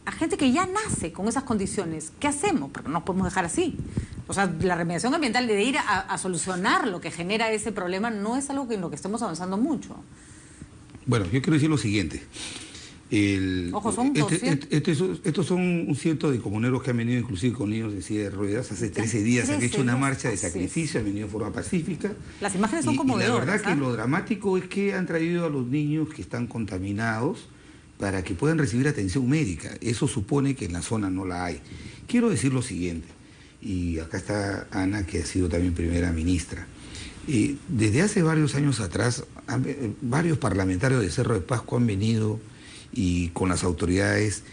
A: a gente que ya nace con esas condiciones. ¿Qué hacemos? Porque no nos podemos dejar así. O sea, la remediación ambiental de ir a solucionar lo que genera ese problema no es algo en lo que estemos avanzando mucho.
D: Bueno, yo quiero decir lo siguiente.
A: Ojo, son 200.
D: Estos son un ciento de comuneros que han venido inclusive con niños de silla de ruedas. Hace 13 días han hecho una marcha de sacrificio, han venido de forma pacífica.
A: Las imágenes son conmovedoras.
D: Y la verdad que lo dramático es que han traído a los niños que están contaminados para que puedan recibir atención médica. Eso supone que en la zona no la hay. Quiero decir lo siguiente, y acá está Ana, que ha sido también primera ministra. Desde hace varios años atrás, varios parlamentarios de Cerro de Pasco han venido y con las autoridades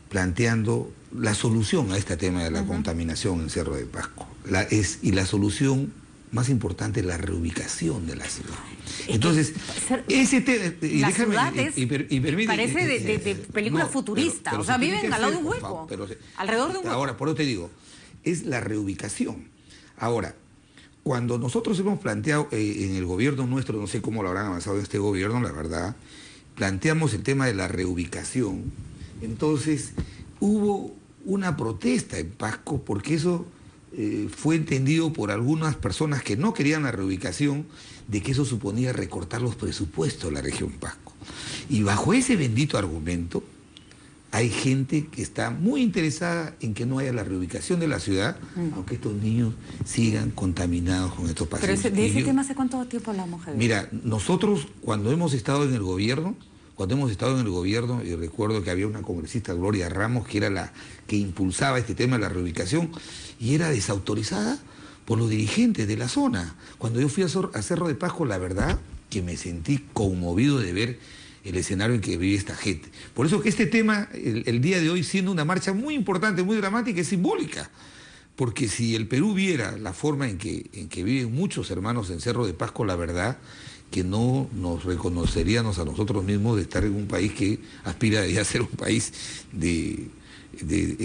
D: planteando la solución a este tema de la contaminación en Cerro de Pasco. Y la solución más importante es la reubicación de la ciudad. Entonces, ese tema...
A: La ciudad parece de película futurista, o sea, viven al lado de un hueco, alrededor de un hueco.
D: Ahora, por eso te digo, es la reubicación. Ahora, cuando nosotros hemos planteado en el gobierno nuestro, no sé cómo lo habrán avanzado en este gobierno, la verdad, planteamos el tema de la reubicación, entonces hubo una protesta en Pasco porque eso fue entendido por algunas personas que no querían la reubicación, de que eso suponía recortar los presupuestos de la región Pasco. Y bajo ese bendito argumento, hay gente que está muy interesada en que no haya la reubicación de la ciudad, aunque estos niños sigan contaminados con estos pacientes.
A: Pero de ese tema, ¿hace cuánto tiempo hablamos, Javier?
D: Mira, nosotros cuando hemos estado en el gobierno, y recuerdo que había una congresista, Gloria Ramos, que era la que impulsaba este tema de la reubicación, y era desautorizada por los dirigentes de la zona. Cuando yo fui a Cerro de Pasco, la verdad que me sentí conmovido de ver el escenario en que vive esta gente. Por eso que este tema, el día de hoy, siendo una marcha muy importante, muy dramática, es simbólica. Porque si el Perú viera la forma en que viven muchos hermanos en Cerro de Pasco, la verdad que no nos reconoceríamos a nosotros mismos de estar en un país que aspira a ser un país de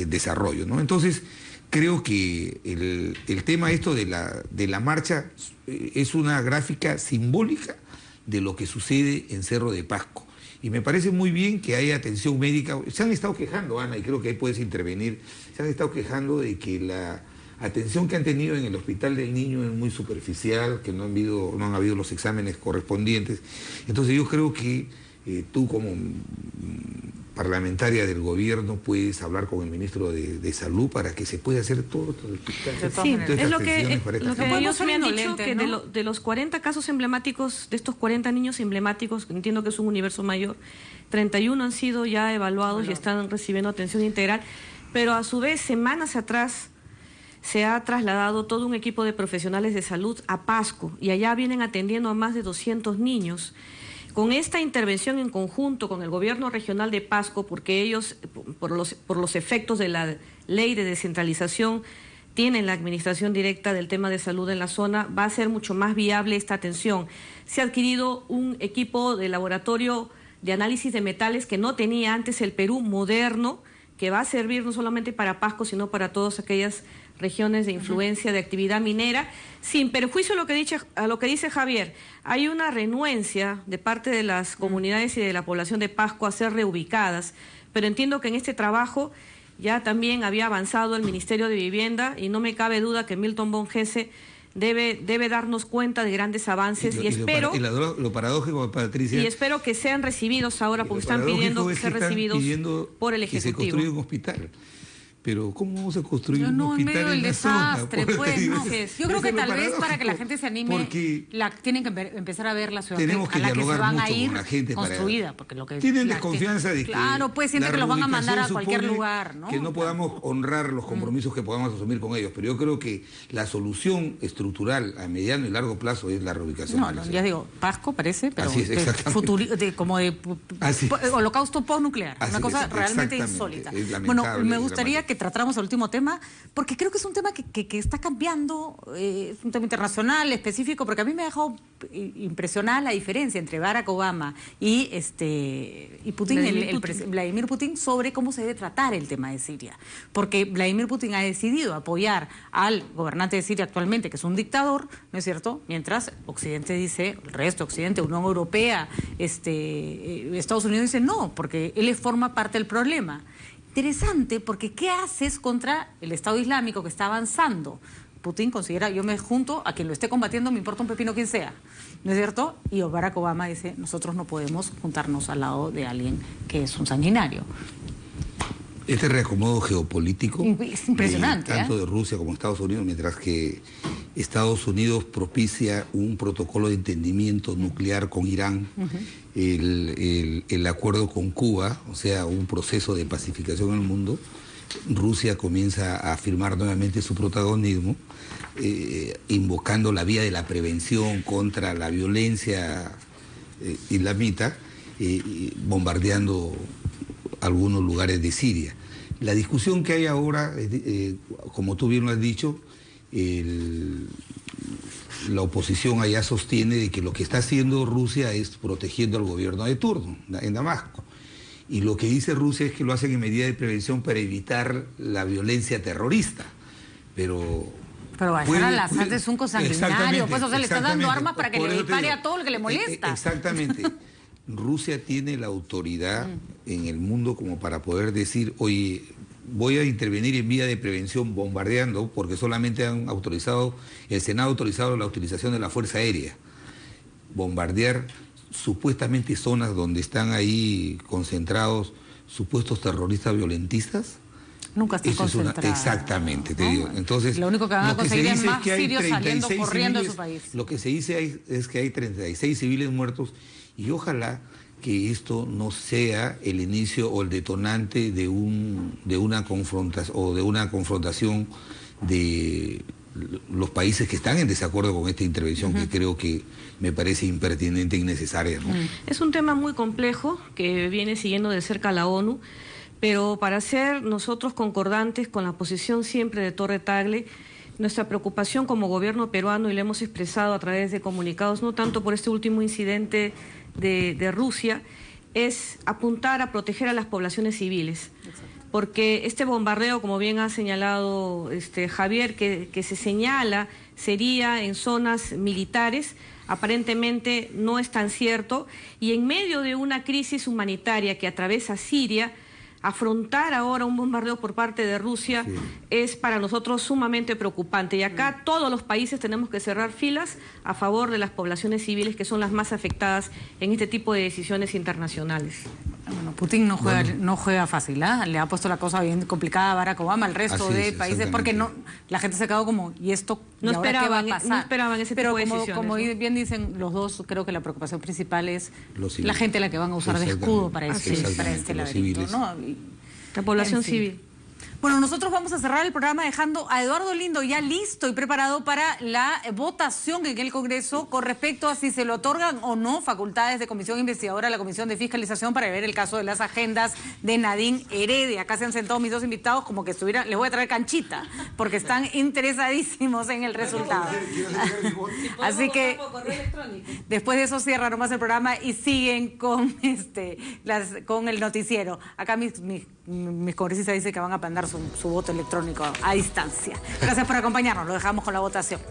D: desarrollo, ¿no? Entonces, creo que el tema esto de la marcha es una gráfica simbólica de lo que sucede en Cerro de Pasco. Y me parece muy bien que haya atención médica. Se han estado quejando, Ana, y creo que ahí puedes intervenir, se han estado quejando de que la atención que han tenido en el Hospital del Niño es muy superficial, que no han habido los exámenes correspondientes. Entonces yo creo que tú como parlamentaria del gobierno puedes hablar con el ministro de Salud para que se pueda hacer todo el hospital.
C: Sí, es lo que ellos me han dicho, que ¿no? de los 40 casos emblemáticos, de estos 40 niños emblemáticos, entiendo que es un universo mayor, 31 han sido ya evaluados y están recibiendo atención integral, pero a su vez, semanas atrás, se ha trasladado todo un equipo de profesionales de salud a Pasco y allá vienen atendiendo a más de 200 niños. Con esta intervención en conjunto con el gobierno regional de Pasco, porque ellos, por los efectos de la ley de descentralización, tienen la administración directa del tema de salud en la zona, va a ser mucho más viable esta atención. Se ha adquirido un equipo de laboratorio de análisis de metales que no tenía antes el Perú, moderno, que va a servir no solamente para Pasco, sino para todas aquellas regiones de influencia de actividad minera, sin perjuicio a lo que dice Javier. Hay una renuencia de parte de las comunidades y de la población de Pasco a ser reubicadas, pero entiendo que en este trabajo ya también había avanzado el Ministerio de Vivienda y no me cabe duda que Milton Bonjese debe darnos cuenta de grandes avances y espero...
D: Lo paradójico, Patricia...
C: Y espero que sean recibidos ahora, porque están pidiendo que sean recibidos por el Ejecutivo.
D: Que se construya un hospital. Pero ¿cómo vamos a construir un hospital
A: en medio del desastre?
D: Pues,
A: no. Yo creo que tal vez para que la gente se anime, tienen que empezar a ver la ciudad
D: tenemos que
A: a la que se van a ir
D: con la gente
A: construida. Porque lo que
D: tienen desconfianza de que...
A: Claro, pues sienten que los van a mandar a cualquier lugar, ¿no?
D: Que no podamos honrar los compromisos que podamos asumir con ellos. Pero yo creo que la solución estructural a mediano y largo plazo es la reubicación.
A: No, ya digo, Pasco parece, pero
D: así es,
A: como de holocausto postnuclear. Una cosa realmente insólita. Bueno, me gustaría que tratáramos el último tema, porque creo que es un tema que está cambiando, es un tema internacional, específico, porque a mí me ha dejado impresionada la diferencia entre Barack Obama y Putin, Vladimir Putin, sobre cómo se debe tratar el tema de Siria. Porque Vladimir Putin ha decidido apoyar al gobernante de Siria actualmente, que es un dictador, ¿no es cierto? Mientras Occidente dice, el resto, Occidente, Unión Europea, Estados Unidos dice no, porque él forma parte del problema. Interesante, porque ¿qué haces contra el Estado Islámico que está avanzando? Putin considera, yo me junto a quien lo esté combatiendo, me importa un pepino quien sea, ¿no es cierto? Y Barack Obama dice, nosotros no podemos juntarnos al lado de alguien que es un sanguinario.
D: Este reacomodo geopolítico
A: es impresionante,
D: tanto de Rusia como Estados Unidos, mientras que Estados Unidos propicia un protocolo de entendimiento nuclear con Irán, el acuerdo con Cuba, o sea, un proceso de pacificación en el mundo. Rusia comienza a afirmar nuevamente su protagonismo, invocando la vía de la prevención contra la violencia islamita, bombardeando algunos lugares de Siria. La discusión que hay ahora, como tú bien lo has dicho, la oposición allá sostiene de que lo que está haciendo Rusia es protegiendo al gobierno de turno en Damasco. Y lo que dice Rusia es que lo hacen en medida de prevención para evitar la violencia terrorista. Pero
A: Al-Assad es un consanguinario, pues, o sea, le está dando armas para que le dispare a todo el que le molesta.
D: Exactamente. Rusia tiene la autoridad en el mundo como para poder decir, oye, voy a intervenir en vía de prevención bombardeando, porque solamente el Senado ha autorizado la utilización de la Fuerza Aérea. Bombardear supuestamente zonas donde están ahí concentrados supuestos terroristas violentistas.
A: Nunca están concentrados.
D: Exactamente, te digo. Entonces,
A: lo único que van a conseguir es más sirios saliendo corriendo de su país.
D: Lo que se dice es que hay 36 civiles muertos y ojalá que esto no sea el inicio o el detonante de una confrontación de los países que están en desacuerdo con esta intervención, que creo que me parece impertinente e innecesaria, ¿no?
C: Es un tema muy complejo que viene siguiendo de cerca la ONU, pero para ser nosotros concordantes con la posición siempre de Torre Tagle, nuestra preocupación como gobierno peruano, y lo hemos expresado a través de comunicados, no tanto por este último incidente de Rusia, es apuntar a proteger a las poblaciones civiles. Porque este bombardeo, como bien ha señalado Javier, que se señala sería en zonas militares, aparentemente no es tan cierto, y en medio de una crisis humanitaria que atraviesa Siria, afrontar ahora un bombardeo por parte de Rusia es para nosotros sumamente preocupante. Y acá todos los países tenemos que cerrar filas a favor de las poblaciones civiles, que son las más afectadas en este tipo de decisiones internacionales.
A: Bueno, Putin no juega fácil, ¿eh? Le ha puesto la cosa bien complicada a Barack Obama, al resto de países, porque la gente se ha quedado como, ¿y esto
C: no
A: ¿y ahora qué va a pasar?
C: No esperaban ese tipo de decisiones.
A: Pero como bien dicen los dos, creo que la preocupación principal es la gente a la que van a usar de escudo para este laberinto, ¿no?
C: La población civil.
A: Bueno, nosotros vamos a cerrar el programa dejando a Eduardo Lindo ya listo y preparado para la votación en el Congreso con respecto a si se le otorgan o no facultades de comisión investigadora a la Comisión de Fiscalización para ver el caso de las agendas de Nadine Heredia. Acá se han sentado mis dos invitados como que estuvieran, les voy a traer canchita, porque están interesadísimos en el resultado. Así que después de eso cierra nomás el programa y siguen con con el noticiero. Acá mis congresistas dicen que van a mandar su voto electrónico a distancia. Gracias por acompañarnos, lo dejamos con la votación.